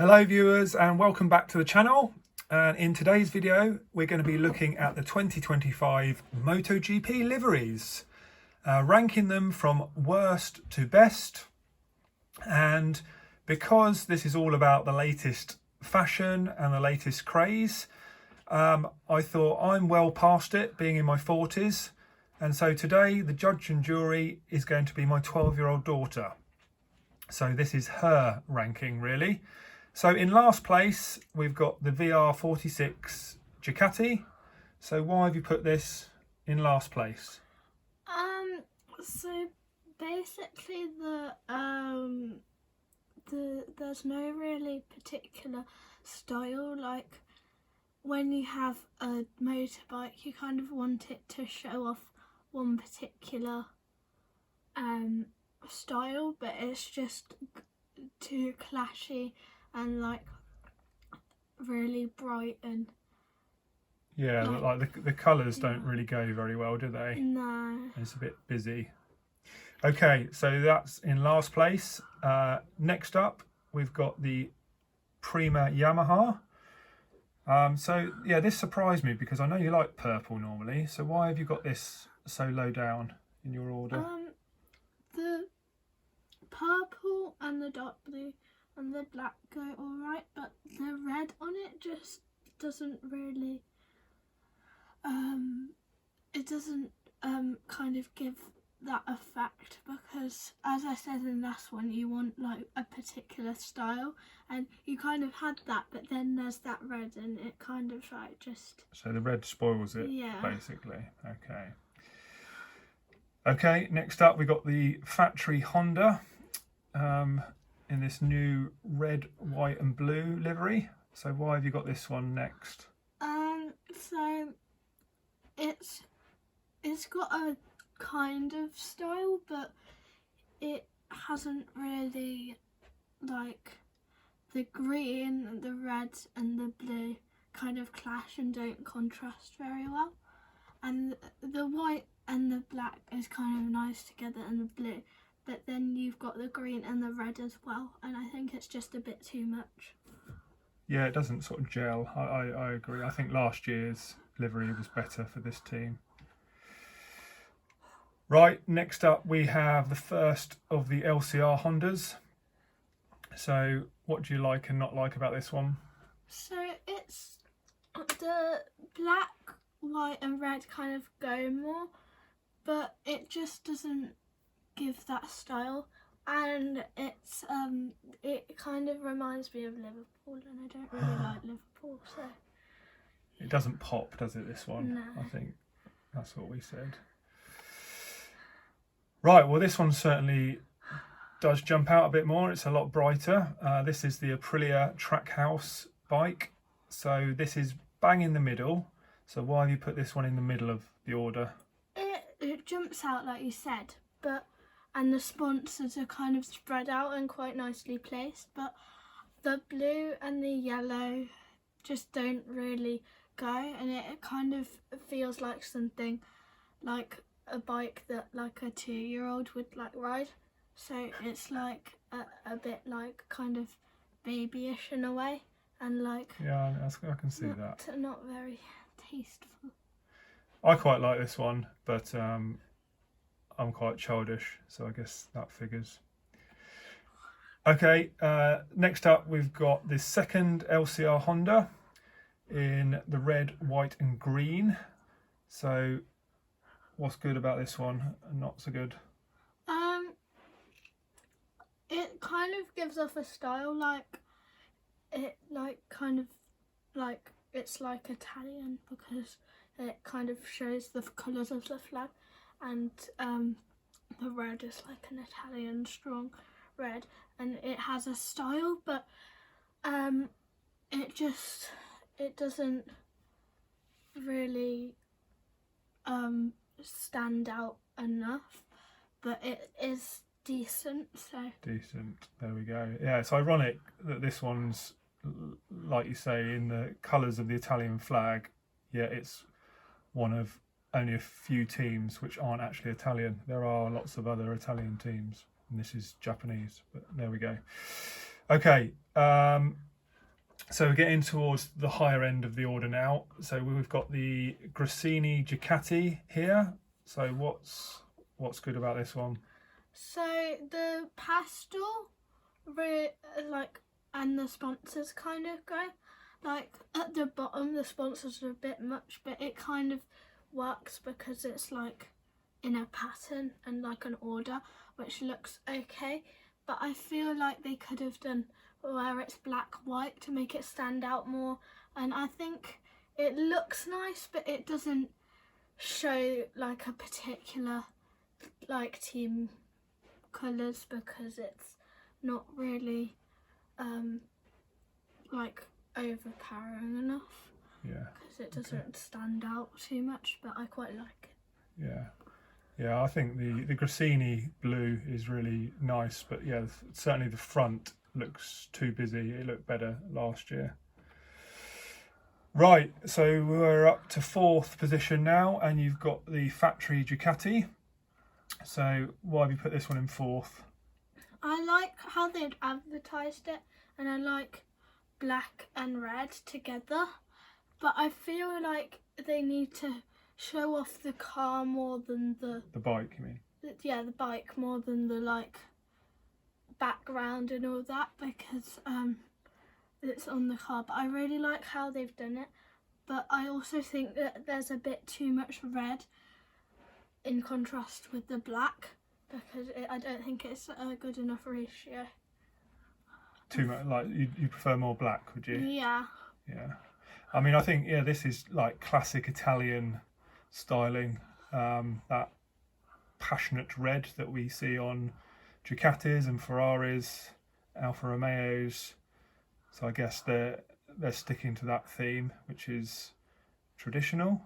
Hello viewers and welcome back to the channel, and in today's video we're going to be looking at the 2025 MotoGP liveries, ranking them from worst to best. And because this is all about the latest fashion and the latest craze, I thought I'm well past it, being in my 40s, and so today the judge and jury is going to be my 12-year-old daughter. So this is her ranking really. So in last place, we've got the VR46 Ducati. So why have you put this in last place? So basically there's no really particular style. Like when you have a motorbike, you kind of want it to show off one particular style, but it's just too clashy and like really bright and like the colours don't really go very well, do they? no. It's a bit busy. Okay, so that's in last place. Next up, we've got the Prima Yamaha. So yeah, this surprised me because I know you like purple normally. So why have you got this so low down in your order? The purple and the dark blue and the black go alright, but the red on it just doesn't really it doesn't kind of give that effect, because as I said in the last one, you want like a particular style, and you kind of had that, but then there's that red and it kind of like just... So the red spoils it, yeah, basically. Okay, next up we got the factory Honda in this new red, white and blue livery. So why have you got this one next? So it's got a kind of style, but it hasn't really, like, the green, the red and the blue kind of clash and don't contrast very well, and the white and the black is kind of nice together, and the blue, but then you've got the green and the red as well, and I think it's just a bit too much. Yeah, it doesn't sort of gel. I agree. I think last year's livery was better for this team. Right, next up we have the first of the LCR Hondas. So what do you like and not like about this one? So it's the black, white and red kind of go more, but it just doesn't give that style, and it's it kind of reminds me of Liverpool, and I don't really like Liverpool, so it doesn't pop, does it, this one? No. I think that's what we said. Right, well this one certainly does jump out a bit more. It's a lot brighter. This is the Aprilia Trackhouse bike, so this is bang in the middle. So why have you put this one in the middle of the order? It jumps out like you said, and the sponsors are kind of spread out and quite nicely placed, but the blue and the yellow just don't really go, and it kind of feels like something like a bike that like a 2-year-old would like ride. So it's like a bit like kind of babyish in a way, and like, yeah, I can see that. Not very tasteful. I quite like this one, but I'm quite childish, so I guess that figures. Okay, next up we've got the second LCR Honda in the red, white and green. So what's good about this one and not so good? It kind of gives off a style, like it like kind of like it's like Italian, because it kind of shows the colours of the flag, and the red is like an Italian strong red, and it has a style, but it doesn't really stand out enough, but it is decent. Decent, there we go. Yeah, it's ironic that this one's, like you say, in the colours of the Italian flag, yet it's one of only a few teams which aren't actually Italian. There are lots of other Italian teams, and this is Japanese, but there we go. Okay, So we're getting towards the higher end of the order now. So we've got the Gresini Ducati here. So what's good about this one? So the pastel, like, and the sponsors kind of go, like at the bottom the sponsors are a bit much, but it kind of works because it's like in a pattern and like an order, which looks okay. But I feel like they could have done where it's black white to make it stand out more, and I think it looks nice, but it doesn't show like a particular like team colours because it's not really like overpowering enough. Yeah, because it doesn't stand out too much, but I quite like it. Yeah, I think the Gresini blue is really nice, but yeah, certainly the front looks too busy. It looked better last year. Right, so we're up to 4th position now, and you've got the factory Ducati. So why have you put this one in 4th? I like how they'd advertised it, and I like black and red together, but I feel like they need to show off the car more than the bike, you mean? Yeah, the bike more than the like background and all that, because it's on the car. But I really like how they've done it, but I also think that there's a bit too much red in contrast with the black, because I don't think it's a good enough ratio. Too much, like you prefer more black, would you? Yeah. I mean, I think this is like classic Italian styling, that passionate red that we see on Ducatis and Ferraris, Alfa Romeos. So I guess they're sticking to that theme, which is traditional,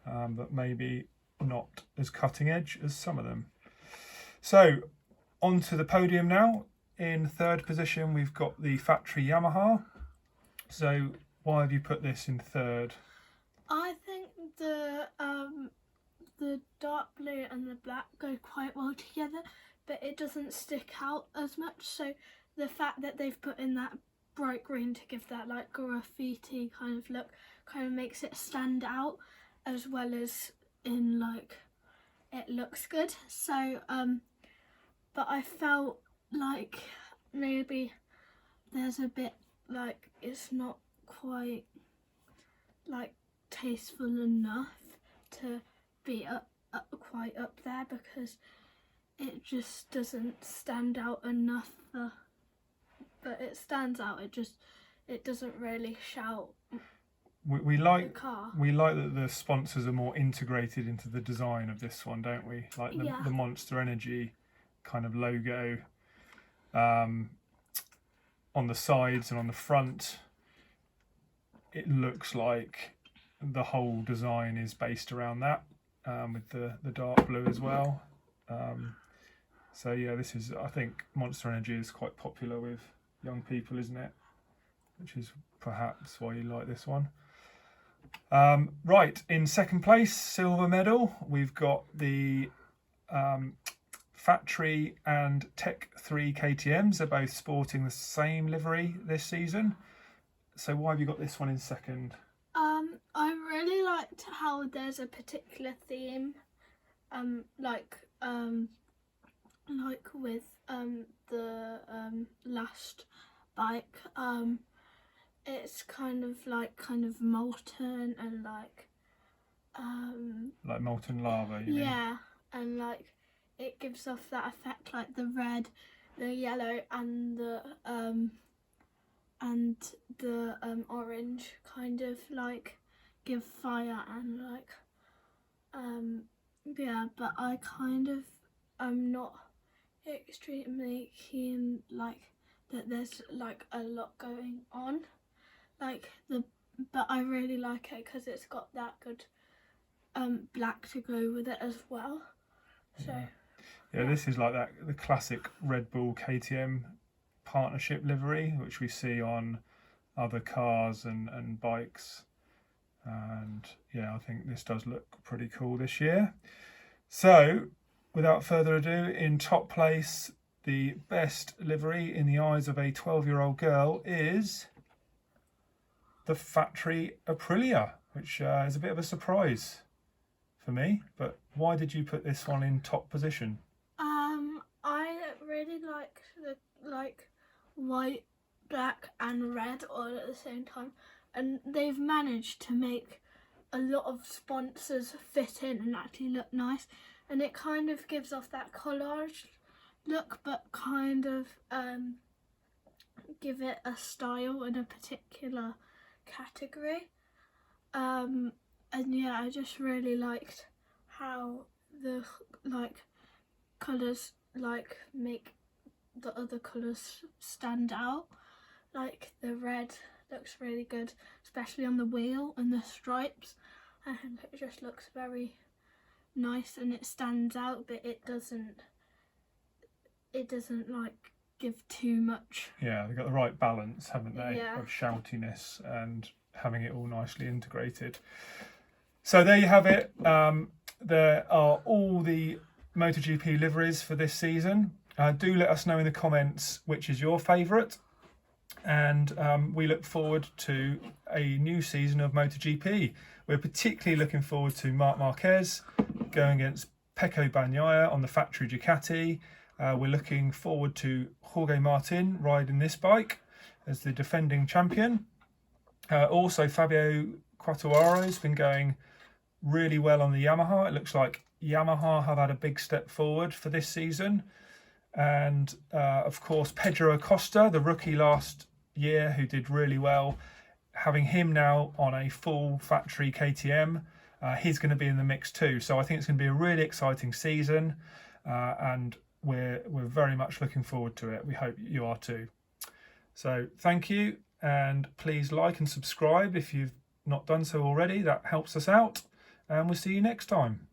but maybe not as cutting edge as some of them. So on to the podium now. In 3rd position, we've got the factory Yamaha. So why have you put this in 3rd? I think the dark blue and the black go quite well together, but it doesn't stick out as much. So the fact that they've put in that bright green to give that like graffiti kind of look kind of makes it stand out, as well as in like it looks good. So but I felt like maybe there's a bit like it's not quite like tasteful enough to be quite up there, because it just doesn't stand out enough. But it stands out. It doesn't really shout. We like the car. We like that the sponsors are more integrated into the design of this one, don't we? Like the Monster Energy kind of logo on the sides and on the front. It looks like the whole design is based around that, with the dark blue as well. So yeah, this is, I think Monster Energy is quite popular with young people, isn't it? Which is perhaps why you like this one. Right, in 2nd place, silver medal, we've got the Factory and Tech 3 KTMs. They're both sporting the same livery this season. So why have you got this one in 2nd? I really liked how there's a particular theme, like with the last bike. It's kind of molten and like molten lava, you mean? Yeah, and like it gives off that effect, like the red, the yellow, and the orange kind of like give fire, and like but I kind of am not extremely keen like that there's like a lot going on, but I really like it because it's got that good black to go with it as well. So yeah, this is like the classic Red Bull KTM partnership livery, which we see on other cars and bikes, and yeah, I think this does look pretty cool this year. So without further ado, in top place, the best livery in the eyes of a 12-year-old girl is the factory Aprilia, which is a bit of a surprise for me. But why did you put this one in top position? I really like the white, black and red all at the same time, and they've managed to make a lot of sponsors fit in and actually look nice, and it kind of gives off that collage look, but kind of give it a style in a particular category. And yeah, I just really liked how the colours make the other colours stand out. Like the red looks really good, especially on the wheel and the stripes. I think it just looks very nice and it stands out, but it doesn't like give too much. Yeah, they've got the right balance, haven't they, Yeah. of shoutiness and having it all nicely integrated. So there you have it. There are all the MotoGP liveries for this season. Do let us know in the comments which is your favourite, and we look forward to a new season of MotoGP. We're particularly looking forward to Marc Marquez going against Pecco Bagnaia on the factory Ducati. We're looking forward to Jorge Martin riding this bike as the defending champion. Also, Fabio Quartararo has been going really well on the Yamaha. It looks like Yamaha have had a big step forward for this season. And of course, Pedro Acosta, the rookie last year who did really well, having him now on a full factory KTM, he's going to be in the mix too. So I think it's going to be a really exciting season, and we're very much looking forward to it. We hope you are too. So thank you, and please like and subscribe if you've not done so already. That helps us out, and we'll see you next time.